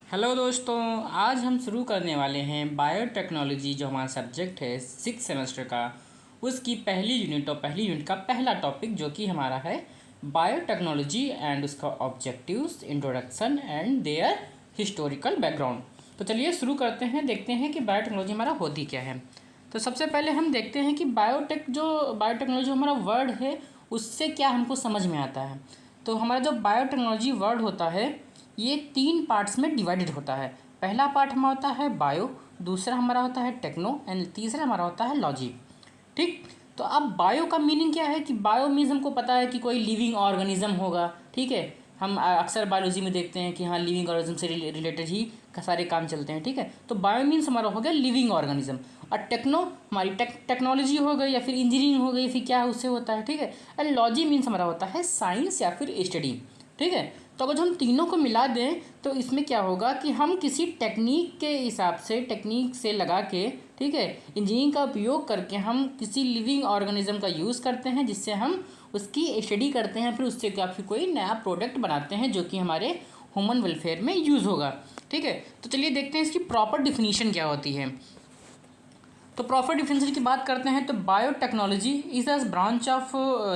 Hello दोस्तों, आज हम शुरू करने वाले हैं बायोटेक्नोलॉजी जो हमारा सब्जेक्ट है 6 सेमेस्टर का। उसकी पहली यूनिट और पहली यूनिट का पहला टॉपिक जो कि हमारा है बायोटेक्नोलॉजी एंड उसका objectives, introduction and their historical background. तो चलिए शुरू करते हैं, देखते हैं कि बायोटेक्नोलॉजी हमारा होती क्या है। तो सबसे पहले हम देखते हैं कि बायोटेक्नोलॉजी हमारा वर्ड है उससे क्या हमको समझ में आता है। तो हमारा जो बायोटेक्नोलॉजी वर्ड होता है ये 3 पार्ट्स में डिवाइडेड होता है। पहला पार्ट हमारा होता है बायो, दूसरा हमारा होता है टेक्नो एंड तीसरा हमारा होता है लॉजी। ठीक, तो अब बायो का मीनिंग क्या है कि बायो मीन्स हमको पता है कि कोई लिविंग ऑर्गेनिज्म होगा। ठीक है, हम अक्सर बायोलॉजी में देखते हैं कि हाँ लिविंग ऑर्गेनिज्म से रिलेटेड ही सारे काम चलते हैं। ठीक है, तो बायो मीन्स हमारा हो गया लिविंग ऑर्गेनिज्म, और टेक्नो हमारी टेक्नोलॉजी हो गई या फिर इंजीनियरिंग हो गई, फिर क्या उससे होता है। ठीक है, एंड लॉजी मीन्स हमारा होता है साइंस या फिर स्टडी। ठीक है, तो अगर जो हम तीनों को मिला दें तो इसमें क्या होगा कि हम किसी टेक्निक के हिसाब से, टेक्निक से लगा के, ठीक है, इंजीनियरिंग का उपयोग करके हम किसी लिविंग ऑर्गेनिज्म का यूज़ करते हैं, जिससे हम उसकी स्टडी करते हैं, फिर उससे काफ़ी कोई नया प्रोडक्ट बनाते हैं जो कि हमारे ह्यूमन वेलफेयर में यूज़ होगा। ठीक है, तो चलिए देखते हैं इसकी प्रॉपर डिफिनीशन क्या होती है। तो प्रॉपर डिफिनीशन की बात करते हैं तो biotechnology is a branch of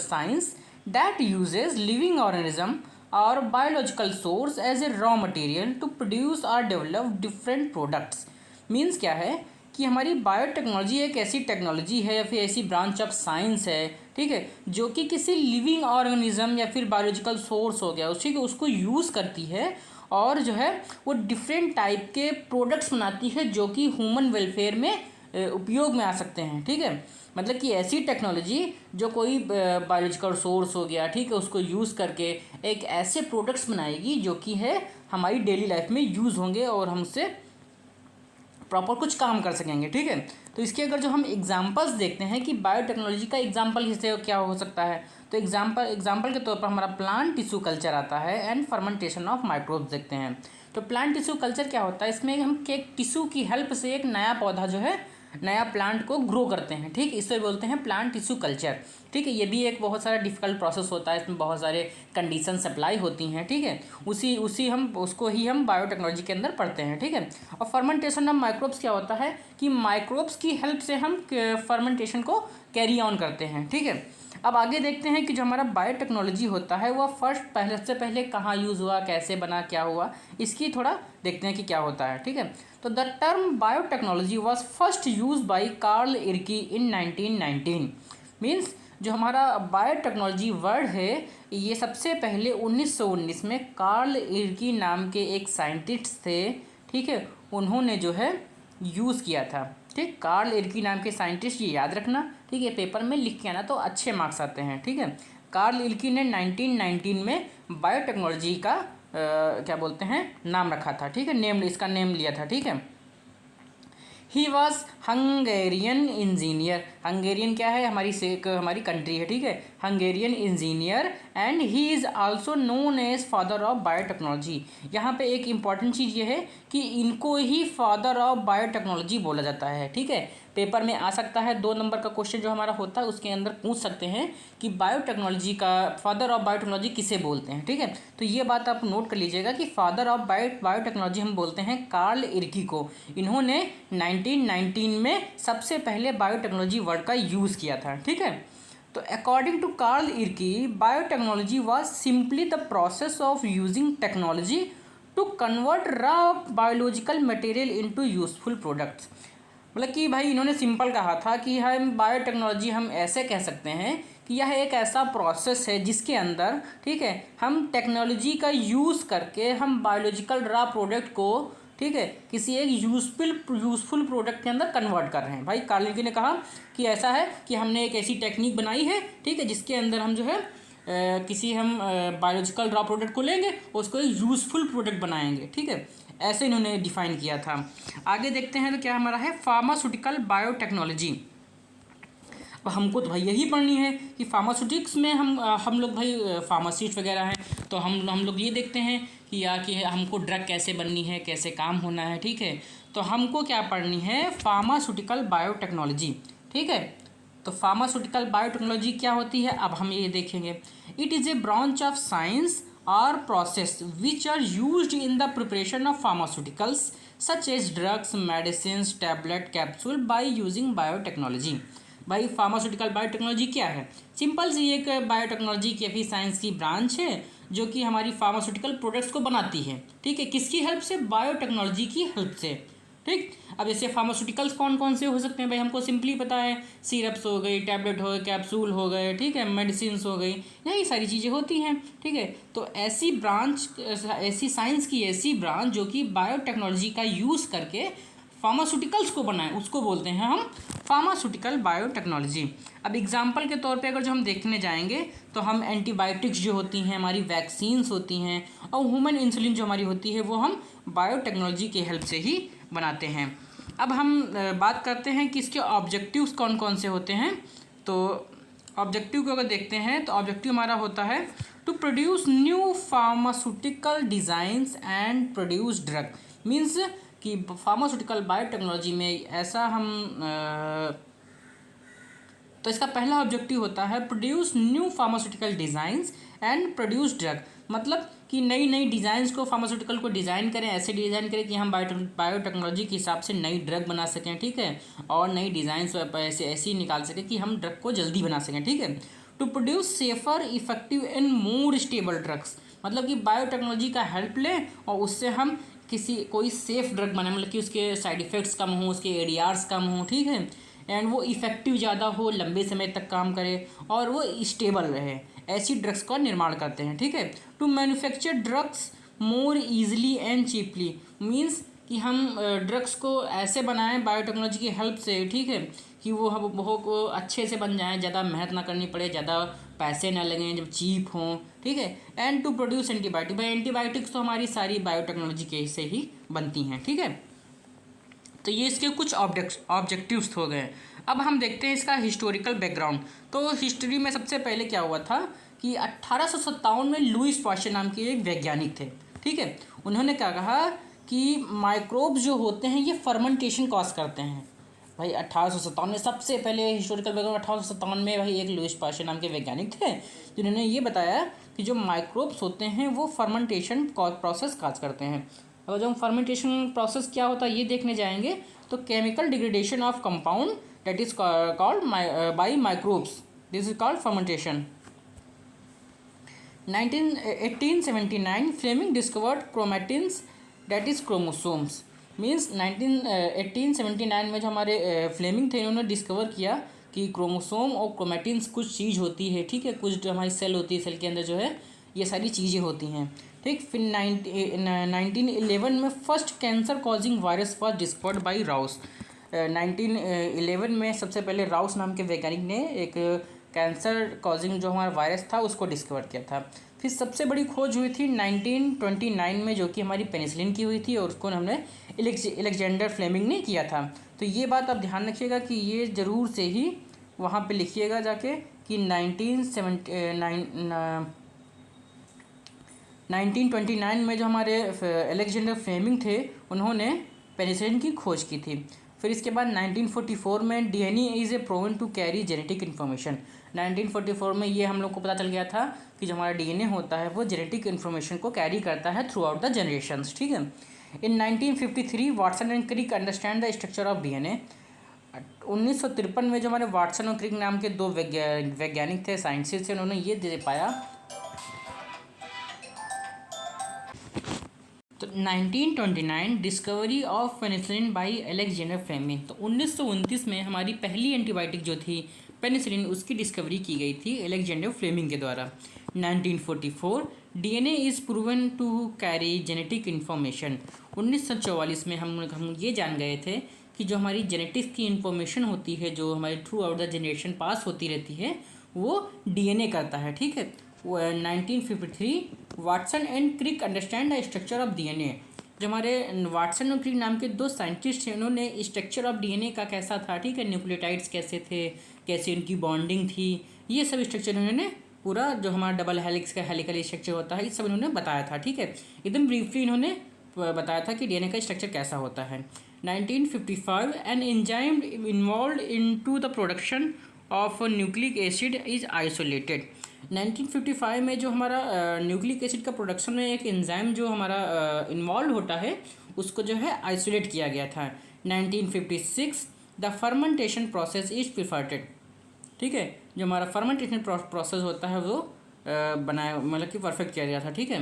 science that uses living organism और biological source as a raw material to produce और डेवलप डिफरेंट प्रोडक्ट्स। मीन्स क्या है कि हमारी बायोटेक्नोलॉजी एक ऐसी टेक्नोलॉजी है या फिर ऐसी ब्रांच ऑफ साइंस है, ठीक है, जो कि किसी लिविंग ऑर्गेनिज्म या फिर बायोलॉजिकल सोर्स हो गया उसको यूज़ करती है और जो है वो डिफरेंट टाइप के प्रोडक्ट्स बनाती है जो कि ह्यूमन वेलफेयर में उपयोग में आ सकते हैं। ठीक है, मतलब कि ऐसी टेक्नोलॉजी जो कोई बायोलॉजिकल सोर्स हो गया, ठीक है, उसको यूज़ करके एक ऐसे प्रोडक्ट्स बनाएगी जो कि है हमारी डेली लाइफ में यूज़ होंगे और हम उससे प्रॉपर कुछ काम कर सकेंगे। ठीक है, तो इसके अगर जो हम एग्जांपल्स देखते हैं कि बायोटेक्नोलॉजी का एग्जांपल इससे क्या हो सकता है, तो एग्जांपल के तौर पर हमारा प्लांट टिश्यू कल्चर आता है एंड फर्मेंटेशन ऑफ माइक्रोब्स देखते हैं। तो प्लांट टिश्यू कल्चर क्या होता है, इसमें हम एक टिश्यू की हेल्प से एक नया पौधा जो है, नया प्लांट को ग्रो करते हैं। ठीक, इसे बोलते हैं प्लांट टिश्यू कल्चर। ठीक है, ये भी एक बहुत सारा डिफिकल्ट प्रोसेस होता है, इसमें बहुत सारे कंडीशन सप्लाई होती हैं। ठीक है, उसको ही हम बायोटेक्नोलॉजी के अंदर पढ़ते हैं। ठीक है, और फर्मेंटेशन ऑफ माइक्रोब्स क्या होता है कि माइक्रोब्स की हेल्प से हम फर्मेंटेशन को कैरी ऑन करते हैं। ठीक है, अब आगे देखते हैं कि जो हमारा बायोटेक्नोलॉजी होता है वह सबसे पहले कहाँ यूज़ हुआ, कैसे बना, क्या हुआ, इसकी थोड़ा देखते हैं कि क्या होता है। ठीक है, तो the term biotechnology was first use by Karl Ereky in 1919। Means जो हमारा बायोटेक्नोलॉजी वर्ड है ये सबसे पहले 1919 में कार्ल इर्की नाम के एक साइंटिस्ट थे, ठीक है, उन्होंने जो है यूज़ किया था। ठीक, कार्ल इर्की नाम के साइंटिस्ट, ये याद रखना। ठीक है, पेपर में लिख के आना तो अच्छे मार्क्स आते हैं। ठीक है, कार्ल इर्की ने 1919 में बायोटेक्नोलॉजी का क्या बोलते हैं नाम रखा था। ठीक है, इसका नेम लिया था। ठीक है, he was Hungarian engineer. Hungarian क्या है, हमारी कंट्री है। ठीक है, Hungarian engineer and he is also known as father of biotechnology. यहाँ पे एक इम्पॉर्टेंट चीज़ ये है कि इनको ही फादर ऑफ बायोटेक्नोलॉजी बोला जाता है। ठीक है, पेपर में आ सकता है 2 नंबर का क्वेश्चन जो हमारा होता है उसके अंदर पूछ सकते हैं कि बायोटेक्नोलॉजी का फादर ऑफ बायोटेक्नोलॉजी किसे बोलते हैं। ठीक है, तो ये बात आप नोट कर लीजिएगा कि फादर ऑफ बायोटेक्नोलॉजी हम बोलते हैं कार्ल इर्की को। इन्होंने 1919 में सबसे पहले बायोटेक्नोलॉजी वर्ड का यूज़ किया था। ठीक है, तो according to Karl Ereky biotechnology was simply the process of using technology to convert raw biological material into useful products. मतलब कि भाई इन्होंने सिंपल कहा था कि हम बायोटेक्नोलॉजी हम ऐसे कह सकते हैं कि यह एक ऐसा प्रोसेस है जिसके अंदर, ठीक है, हम टेक्नोलॉजी का यूज़ करके हम बायोलॉजिकल रॉ प्रोडक्ट को, ठीक है, किसी एक यूज़फुल प्रोडक्ट के अंदर कन्वर्ट कर रहे हैं। भाई कार्ल इर्की ने कहा कि ऐसा है कि हमने एक ऐसी टेक्निक बनाई है, ठीक है, जिसके अंदर हम जो है किसी हम बायोलॉजिकल रॉ प्रोडक्ट को लेंगे और उसको एक यूज़फुल प्रोडक्ट बनाएंगे। ठीक है, ऐसे इन्होंने डिफाइन किया था। आगे देखते हैं तो क्या हमारा है फार्मास्यूटिकल बायोटेक्नोलॉजी। अब हमको तो भाई यही पढ़नी है कि फार्मास्यूटिक्स में हम लोग भाई फार्मासिस्ट वगैरह हैं, तो हम लोग ये देखते हैं कि हमको ड्रग कैसे बननी है, कैसे काम होना है। ठीक है, तो हमको क्या पढ़नी है फार्मास्यूटिकल बायोटेक्नोलॉजी। ठीक है, तो फार्मास्यूटिकल बायोटेक्नोलॉजी क्या होती है अब हम ये देखेंगे। It is a branch of science or process which are used in the preparation of pharmaceuticals such as drugs medicine tablet capsule by using biotechnology. भाई फार्मास्यूटिकल बायोटेक्नोलॉजी क्या है? सिंपल सी एक बायोटेक्नोलॉजी की अभी साइंस की ब्रांच है जो कि हमारी फार्मास्यूटिकल प्रोडक्ट्स को बनाती है। ठीक है, किसकी हेल्प से? बायोटेक्नोलॉजी की हेल्प से। ठीक, अब जैसे फार्मास्यूटिकल्स कौन कौन से हो सकते हैं भाई, हमको सिंपली पता है, सिरप्स हो गई, टैबलेट हो गए, कैप्सूल हो गए, ठीक है, मेडिसिन हो गई, यही सारी चीज़ें होती हैं। ठीक है, तो ऐसी ब्रांच, ऐसी साइंस की ऐसी ब्रांच जो कि बायोटेक्नोलॉजी का यूज़ करके फार्मास्यूटिकल्स को बनाए, उसको बोलते हैं हम फार्मास्यूटिकल बायोटेक्नोलॉजी। अब एग्जांपल के तौर पे अगर जो हम देखने जाएंगे तो हम एंटीबायोटिक्स जो होती हैं, हमारी वैक्सीन्स होती हैं, और ह्यूमन इंसुलिन जो हमारी होती है, वो हम बायोटेक्नोलॉजी की हेल्प से ही बनाते हैं। अब हम बात करते हैं कि इसके ऑब्जेक्टिव्स कौन कौन से होते हैं। तो ऑब्जेक्टिव को अगर देखते हैं तो ऑब्जेक्टिव हमारा होता है to produce new pharmaceutical designs and produce drug. Means कि फार्मास्यूटिकल बायोटेक्नोलॉजी में ऐसा हम तो इसका पहला ऑब्जेक्टिव होता है produce new pharmaceutical designs and produce drug. मतलब कि नई नई डिज़ाइंस को, फार्मास्यूटिकल को डिज़ाइन करें, ऐसे डिज़ाइन करें कि हम बायोटेक्नोलॉजी के हिसाब से नई ड्रग बना सकें। ठीक है, और नई डिज़ाइंस ऐसी निकाल सकें कि हम ड्रग को जल्दी बना सकें। ठीक है, to produce safer effective and more stable drugs. मतलब कि बायोटेक्नोलॉजी का हेल्प लें और उससे हम कोई सेफ ड्रग बनाए, मतलब कि उसके साइड इफ़ेक्ट्स कम हों, उसके एडीआरस कम हों। ठीक है, एंड वो इफ़ेक्टिव ज़्यादा हो, लंबे समय तक काम करे और वो स्टेबल रहे, ऐसी ड्रग्स का निर्माण करते हैं। ठीक है, to manufacture drugs more easily and cheaply. Means कि हम ड्रग्स को ऐसे बनाएं बायोटेक्नोलॉजी की हेल्प से, ठीक है, कि वो अच्छे से बन जाएं, ज़्यादा मेहनत ना करनी पड़े, ज़्यादा पैसे ना लगें, जब चीप हों। ठीक है, एंड टू प्रोड्यूस एंटीबायोटिक। भाई एंटीबायोटिक्स तो हमारी सारी बायोटेक्नोलॉजी के से ही बनती हैं। ठीक है, तो ये इसके कुछ ऑब्जेक्टिव्स हो गए। अब हम देखते हैं इसका हिस्टोरिकल बैकग्राउंड। तो हिस्ट्री में सबसे पहले क्या हुआ था कि 1857 में लुईस पाश्चर नाम के एक वैज्ञानिक थे। ठीक है, उन्होंने क्या कहा कि माइक्रोब्स जो होते हैं ये फर्मेंटेशन कॉज करते हैं। भाई 1857 में सबसे पहले हिस्टोरिकल बैकग्राउंड, 1857 में भाई एक लुईस पाश्चर नाम के वैज्ञानिक थे जिन्होंने ये बताया कि जो माइक्रोब्स होते हैं वो फर्मेंटेशन प्रोसेस काज करते हैं। अगर जब हम फर्मेंटेशन प्रोसेस क्या होता है ये देखने जाएंगे तो chemical degradation of compound that is called by microbes, this is called fermentation. 1879 Fleming discovered chromatins that is chromosomes. Means 1879 में जो हमारे फ्लेमिंग थे इन्होंने डिस्कवर किया कि क्रोमोसोम और क्रोमैटिन्स कुछ चीज़ होती है। ठीक है, कुछ जो हमारी सेल होती है, सेल के अंदर जो है ये सारी चीज़ें होती हैं। ठीक, फिर 1911 में first cancer causing virus was discovered by Rouse. 1911 में सबसे पहले राउस नाम के वैज्ञानिक ने एक कैंसर कॉजिंग जो हमारा वायरस था उसको डिस्कवर किया था। फिर सबसे बड़ी खोज हुई थी 1929 में जो कि हमारी पेनिसिलिन की हुई थी और उसको हमने अलेक्जेंडर फ्लेमिंग ने किया था। तो ये बात आप ध्यान रखिएगा कि ये ज़रूर से ही वहाँ पे लिखिएगा जाके कि 1929 में जो हमारे अलेक्जेंडर फ्लेमिंग थे उन्होंने पेनिसिलिन की खोज की थी। फिर इसके बाद 1944 में DNA is a proven to carry genetic information. 1944 में ये हम लोग को पता चल गया था कि जो हमारा डीएनए होता है वो जेनेटिक इन्फॉर्मेशन को कैरी करता है थ्रू आउट द जनरेशंस। ठीक है, in 1953 Watson and Crick understand the structure of DNA. 1953 में जो हमारे वाटसन और क्रिक नाम के दो वैज्ञानिक थे, साइंटिस्ट थे, उन्होंने ये दे पाया। तो 1929 discovery of penicillin by Alexander Fleming. तो 1929 में हमारी पहली एंटीबायोटिक जो थी पेनिसिलिन उसकी डिस्कवरी की गई थी अलेक्जेंडर फ्लेमिंग के द्वारा। 1944 DNA is proven to carry genetic information. 1944 में हम ये जान गए थे कि जो हमारी जेनेटिक्स की इन्फॉर्मेशन होती है, जो हमारी through out the generation pass होती रहती है, वो डीएनए करता है। ठीक है, 1953 Watson and Crick understand the structure of DNA. जो हमारे वाटसन और क्रिक नाम के दो साइंटिस्ट थे उन्होंने स्ट्रक्चर ऑफ डीएनए का कैसा था, ठीक है, न्यूक्लियोटाइड्स कैसे थे, कैसे उनकी बॉन्डिंग थी, ये सब स्ट्रक्चर उन्होंने पूरा जो हमारा डबल हेलिक्स का हेलिकल स्ट्रक्चर होता है ये सब इन्होंने बताया था। ठीक है, एकदम ब्रीफली इन्होंने बताया था कि डीएनए का स्ट्रक्चर कैसा होता है। 1955 an enzyme involve into the production of nucleic acid is isolated. 1955 में जो हमारा न्यूक्लिक एसिड का प्रोडक्शन में एक एंजाइम जो हमारा इन्वॉल्व होता है उसको जो है आइसोलेट किया गया था। 1956 द फर्मेंटेशन प्रोसेस इज प्रिफर्टेड। ठीक है, जो हमारा फर्मेंटेशन प्रोसेस होता है वो बनाया मतलब कि परफेक्ट किया गया था। ठीक है।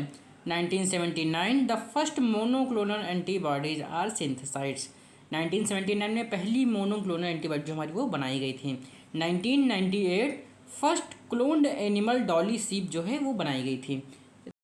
1979 the first monoclonal antibodies are synthesised. 1979 में पहली मोनोक्लोनल एंटीबॉडी जो हमारी वो बनाई गई थी। 1998 फर्स्ट क्लोन्ड एनिमल डॉली सीप जो है वो बनाई गई थी।